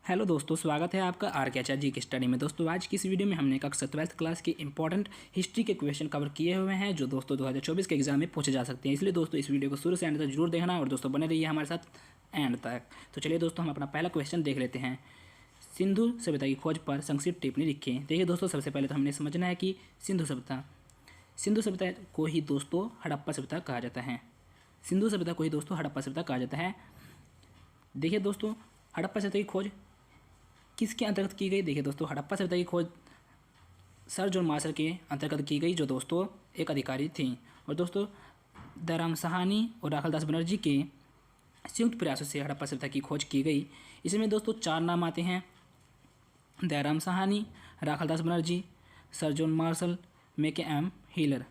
Hello दोस्तों, स्वागत है आपका आर के आचार्य जी की स्टडी में। दोस्तों आज की इस वीडियो में हमने कक्षा 12th क्लास के इंपॉर्टेंट हिस्ट्री के क्वेश्चन कवर किए हुए हैं जो दोस्तों 2024 के एग्जाम में पूछे जा सकते हैं। इसलिए दोस्तों इस वीडियो को शुरू से एंड तक जरूर देखना और दोस्तों बने रहिए हमारे साथ एंड तक। तो चलिए दोस्तों हम अपना पहला क्वेश्चन देख लेते हैं। सिंधु सभ्यता की खोज पर संक्षिप्त टिप्पणी लिखें। देखिए दोस्तों, सबसे पहले तो हमने समझना है कि सिंधु सभ्यता को ही दोस्तों हड़प्पा सभ्यता कहा जाता है। सिंधु सभ्यता को ही दोस्तों हड़प्पा सभ्यता कहा जाता है। देखिए दोस्तों, हड़प्पा सभ्यता की खोज किसके अंतर्गत की गई? देखिए दोस्तों, हड़प्पा सभ्यता की खोज सर जॉन मार्शल के अंतर्गत की गई, जो दोस्तों एक अधिकारी थी। और दोस्तों दयाराम साहनी और राखालदास बनर्जी के संयुक्त प्रयासों से हड़प्पा सभ्यता की खोज की गई। इसमें दोस्तों 4 नाम आते हैं: Dayaram Sahni, Rakhaldas Banerjee, sir John Marshall, मैके एम हिलर।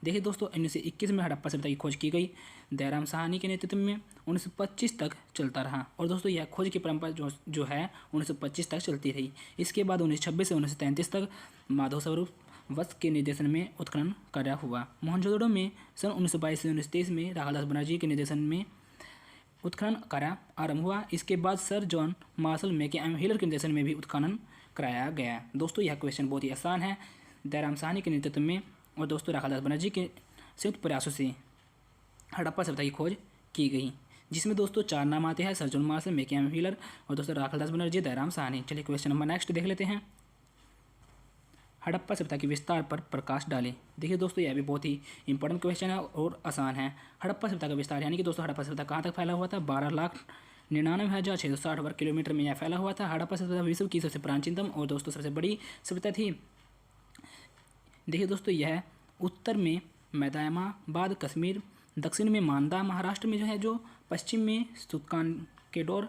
देखिए दोस्तों 1921 में हड़प्पा सभ्यता की खोज की गई। दयाराम साहनी के नेतृत्व में 1925 तक चलता रहा। और दोस्तों यह खोज की परंपरा जो है 1925 तक चलती रही। इसके बाद 1926 से 1933 तक माधव स्वरूप वत्स के निर्देशन में उत्खनन कार्य हुआ। मोहनजोदड़ो में सन 1922 से 1923 में राखालदास बनर्जी के निर्देशन में उत्खनन कार्य आरंभ हुआ। इसके बाद सर जॉन मार्शल, मैके एम हिलर के निर्देशन में भी उत्खनन कराया गया। दोस्तों यह क्वेश्चन बहुत ही आसान है। दयाराम साहनी के नेतृत्व में और दोस्तों राखालदास बनर्जी के संयुक्त प्रयासों से हड़प्पा सभ्यता की खोज की गई, जिसमें दोस्तों 4 नाम आते हैं: सर जॉन मार्शल, मैके एम हिलर और दोस्तों राखालदास बनर्जी, दयाराम साहनी। चलिए क्वेश्चन नंबर नेक्स्ट देख लेते हैं। हड़प्पा सभ्यता के विस्तार पर प्रकाश डालें। देखिए दोस्तों यह भी बहुत ही इंपॉर्टेंट क्वेश्चन है और आसान है। हड़प्पा सभ्यता का विस्तार यानी कि दोस्तों हड़प्पा सभ्यता कहाँ तक फैला हुआ था? 12,99,660 वर्ग किलोमीटर में यह फैला हुआ था। हड़प्पा सभ्यता विश्व की सबसे प्राचीनतम और दोस्तों सबसे बड़ी सभ्यता थी। देखिए दोस्तों यह उत्तर में मैदामाबाद कश्मीर, दक्षिण में मांदा महाराष्ट्र में जो पश्चिम में सुल्तानकेडोर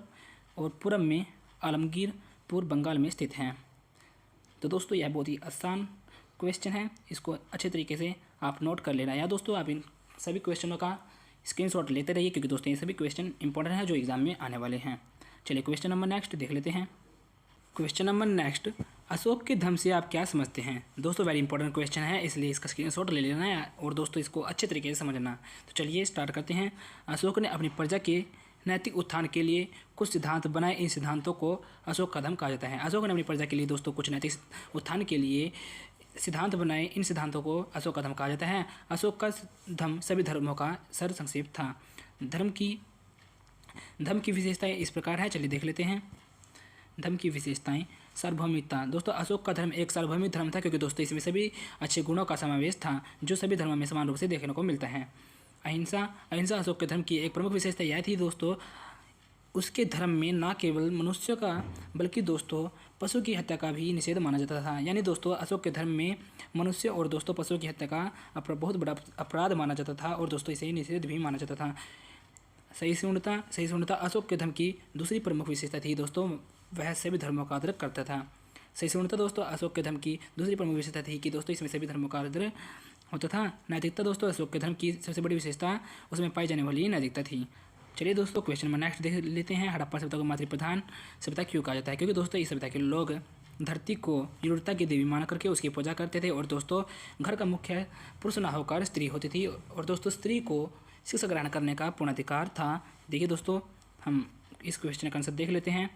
और पूर्व में आलमगीरपुर बंगाल में स्थित है। तो दोस्तों यह बहुत ही आसान क्वेश्चन है, इसको अच्छे तरीके से आप नोट कर लेना। या दोस्तों आप इन सभी क्वेश्चनों का स्क्रीनशॉट लेते रहिए, क्योंकि दोस्तों ये सभी क्वेश्चन इंपॉर्टेंट हैं जो एग्जाम में आने वाले हैं। चलिए क्वेश्चन नंबर नेक्स्ट देख लेते हैं। क्वेश्चन नंबर नेक्स्ट, अशोक के धर्म से आप क्या समझते हैं? दोस्तों वेरी इंपॉर्टेंट क्वेश्चन है, इसलिए इसका स्क्रीनशॉट ले लेना है और दोस्तों इसको अच्छे तरीके से समझना। तो चलिए स्टार्ट करते हैं। अशोक ने अपनी प्रजा के नैतिक उत्थान के लिए कुछ सिद्धांत बनाए। इन सिद्धांतों को अशोक का धर्म कहा जाता है। अशोक ने अपनी प्रजा के लिए दोस्तों कुछ नैतिक उत्थान के लिए सिद्धांत बनाए। इन सिद्धांतों को अशोक का धर्म कहा जाता है। अशोक का धर्म सभी धर्मों का सर संक्षेप था। धर्म की विशेषताएं इस प्रकार है, चलिए देख लेते हैं। धर्म की विशेषताएं: सार्वभौमिकता। दोस्तों अशोक का धर्म एक सार्वभौमिक धर्म था, क्योंकि दोस्तों इसमें सभी अच्छे गुणों का समावेश था जो सभी धर्मों में समान रूप से देखने को मिलता है। अहिंसा अशोक के धर्म की एक प्रमुख विशेषता यह थी दोस्तों, उसके धर्म में न केवल मनुष्यों का बल्कि दोस्तों पशु की हत्या का भी निषेध माना जाता था। यानी दोस्तों अशोक के धर्म में मनुष्य और दोस्तों पशुओं की हत्या का बहुत बड़ा अपराध माना जाता था और दोस्तों इसे निषेध भी माना जाता था। सहिष्णुता अशोक के धर्म की दूसरी प्रमुख विशेषता थी दोस्तों, वह सभी धर्मों का आदर करता था। सहिष्णुता दोस्तों अशोक के धर्म की दूसरी प्रमुख विशेषता थी कि दोस्तों इसमें सभी धर्मों का आदर होता था। नैतिकता दोस्तों अशोक के धर्म की सबसे बड़ी विशेषता उसमें पाई जाने वाली नैतिकता थी। चलिए दोस्तों क्वेश्चन नंबर नेक्स्ट देख लेते हैं। हड़प्पा सभ्यता को मातृप्रधान सभ्यता क्यों कहा जाता है? क्योंकि दोस्तों इस सभ्यता के लोग धरती को यूरता की देवी मान करके उसकी पूजा करते थे और दोस्तों घर का मुख्य पुरुष न होकर स्त्री होती थी और दोस्तों स्त्री को शिक्षा ग्रहण करने का पूर्ण अधिकार था। देखिए दोस्तों हम इस क्वेश्चन का आंसर देख लेते हैं।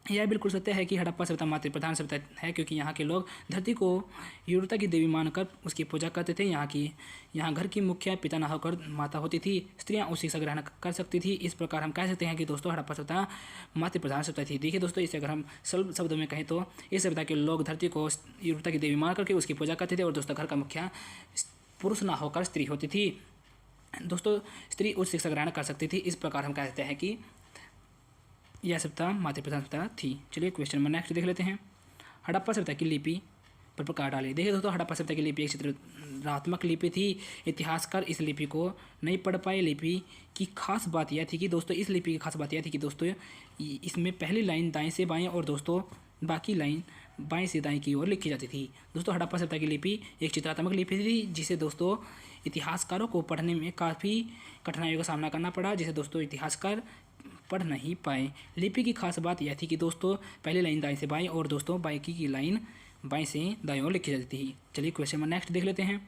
यह बिल्कुल सत्य है कि हड़प्पा सभ्यता मातृप्रधान सभ्यता है, क्योंकि यहाँ के लोग धरती को यूरता की देवी मानकर उसकी पूजा करते थे। यहाँ घर की मुखिया पिता न होकर माता होती थी। स्त्रियाँ उस शिक्षा ग्रहण कर सकती थी। इस प्रकार हम कह सकते हैं कि दोस्तों हड़प्पा सभ्यता मातृप्रधान सभ्यता थी। देखिए दोस्तों इसे अगर हम सरल शब्दों में कहें तो इस सभ्यता के लोग धरती को यूरता की देवी मान करके उसकी पूजा करते थे और दोस्तों घर का मुखिया पुरुष न होकर स्त्री होती थी। दोस्तों स्त्री उच्च शिक्षा ग्रहण कर सकती थी। इस प्रकार हम कह सकते हैं कि यह सभ्यता मातृप्रधान सभ्यता थी। चलिए क्वेश्चन नंबर नेक्स्ट देख लेते हैं। हड़प्पा सभ्यता की लिपि पर प्रकाश डालें। देखिए दोस्तों हड़प्पा सभ्यता की लिपि एक चित्रात्मक लिपि थी। इतिहासकार इस लिपि को नहीं पढ़ पाए। लिपि की खास बात यह थी कि दोस्तों इस लिपि की खास बात यह थी कि दोस्तों इसमें पहली लाइन दाएं से बाएं और दोस्तों बाकी लाइन बाएं से दाएं की ओर लिखी जाती थी। दोस्तों हड़प्पा सभ्यता की लिपि एक चित्रात्मक लिपि थी, जिसे दोस्तों इतिहासकारों को पढ़ने में काफ़ी कठिनाइयों का सामना करना पड़ा, जिसे दोस्तों इतिहासकार पढ़ नहीं पाए। लिपि की खास बात यह थी कि दोस्तों पहली लाइन दाएं से बाएं और दोस्तों बाकी की लाइन बाएं से दाएं ओर लिखी जाती थी। चलिए क्वेश्चन नंबर नेक्स्ट देख लेते हैं।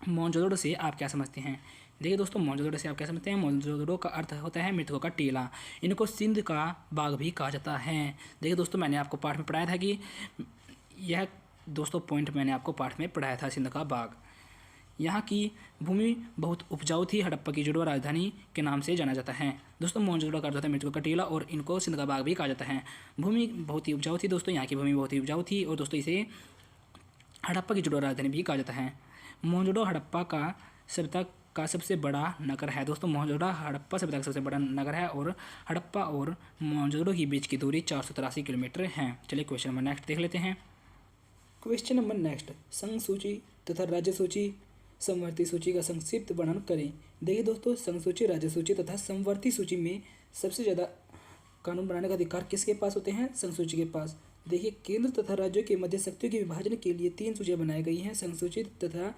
मोहनजोदड़ो से आप क्या समझते हैं? देखिए दोस्तों, मोहनजोदड़ो से आप क्या समझते हैं? मोहनजोदड़ो का अर्थ होता है मृतकों का टीला। इनको सिंध का बाग भी कहा जाता है। देखिए दोस्तों, मैंने आपको पाठ में पढ़ाया था कि यह दोस्तों पॉइंट मैंने आपको पाठ में पढ़ाया था, सिंध का बाग। यहाँ की भूमि बहुत उपजाऊ थी। हड़प्पा की जुड़वा राजधानी के नाम से जाना जाता है। दोस्तों, मोहनजोदड़ो का अर्थ होता है मृतकों का टीला और इनको सिंध का बाग भी कहा जाता है। भूमि बहुत ही उपजाऊ थी दोस्तों, यहाँ की भूमि बहुत ही उपजाऊ थी और दोस्तों इसे हड़प्पा की जुड़वा राजधानी भी कहा जाता है। मोहनजोदड़ो हड़प्पा का सभ्यता का सबसे बड़ा नगर है। दोस्तों, मोहनजोदड़ो हड़प्पा सभ्यता का सबसे बड़ा नगर है और हड़प्पा और मोहनजोदड़ो के बीच की दूरी 483 किलोमीटर है। चलिए क्वेश्चन नंबर नेक्स्ट देख लेते हैं। क्वेश्चन नंबर नेक्स्ट, संघ सूची तथा राज्य सूची समवर्ती सूची का संक्षिप्त वर्णन करें। देखिए दोस्तों, संघ सूची, राज्य सूची तथा समवर्ती सूची में सबसे ज़्यादा कानून बनाने का अधिकार किसके पास होते हैं? संघ सूची के पास। देखिए, केंद्र तथा राज्यों के मध्य शक्तियों के विभाजन के लिए 3 सूचियाँ बनाई गई हैं, संघ सूची तथा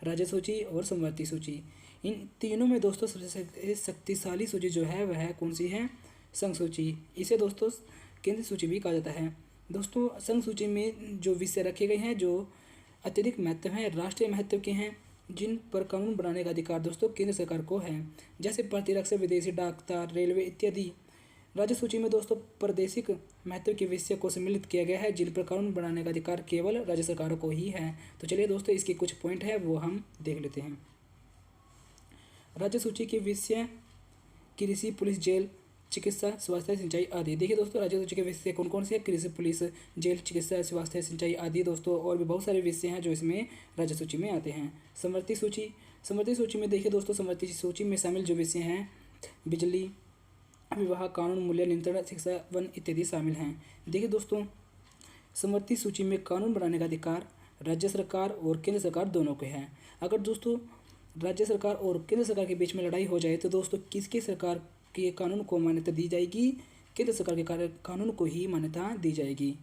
राज्य सूची और समवर्ती सूची। इन तीनों में दोस्तों सबसे शक्तिशाली सूची जो है वह कौन सी है? संघ सूची। इसे दोस्तों केंद्र सूची भी कहा जाता है। दोस्तों, संघ सूची में जो विषय रखे गए हैं जो अत्यधिक महत्व हैं, राष्ट्रीय महत्व के हैं, जिन पर कानून बनाने का अधिकार दोस्तों केंद्र सरकार को है, जैसे प्रतिरक्षक, विदेशी डाक तार, रेलवे इत्यादि। राज्य सूची में दोस्तों प्रादेशिक महत्व के विषय को सम्मिलित किया गया है, जिन पर कानून बनाने का अधिकार केवल राज्य सरकारों को ही है। तो चलिए दोस्तों, इसके कुछ पॉइंट है वो हम देख लेते हैं। राज्य सूची के विषय कृषि, पुलिस, जेल, चिकित्सा, स्वास्थ्य, सिंचाई आदि। देखिए दोस्तों, राज्य सूची के विषय कौन कौन से हैं? कृषि, पुलिस, जेल, चिकित्सा, स्वास्थ्य, सिंचाई आदि दोस्तों, और भी बहुत सारे विषय हैं जो इसमें राज्य सूची में आते हैं। समवर्ती सूची, समवर्ती सूची में देखिए दोस्तों, समवर्ती सूची में शामिल जो विषय हैं बिजली, विवाह, कानून, मूल्य नियंत्रण, शिक्षा, वन इत्यादि शामिल हैं। देखिए दोस्तों, समवर्ती सूची में कानून बनाने का अधिकार राज्य सरकार और केंद्र सरकार दोनों को है। अगर दोस्तों राज्य सरकार और केंद्र सरकार के बीच में लड़ाई हो जाए तो दोस्तों किसकी सरकार के कानून को मान्यता दी जाएगी? केंद्र सरकार के कानून को ही मान्यता दी जाएगी।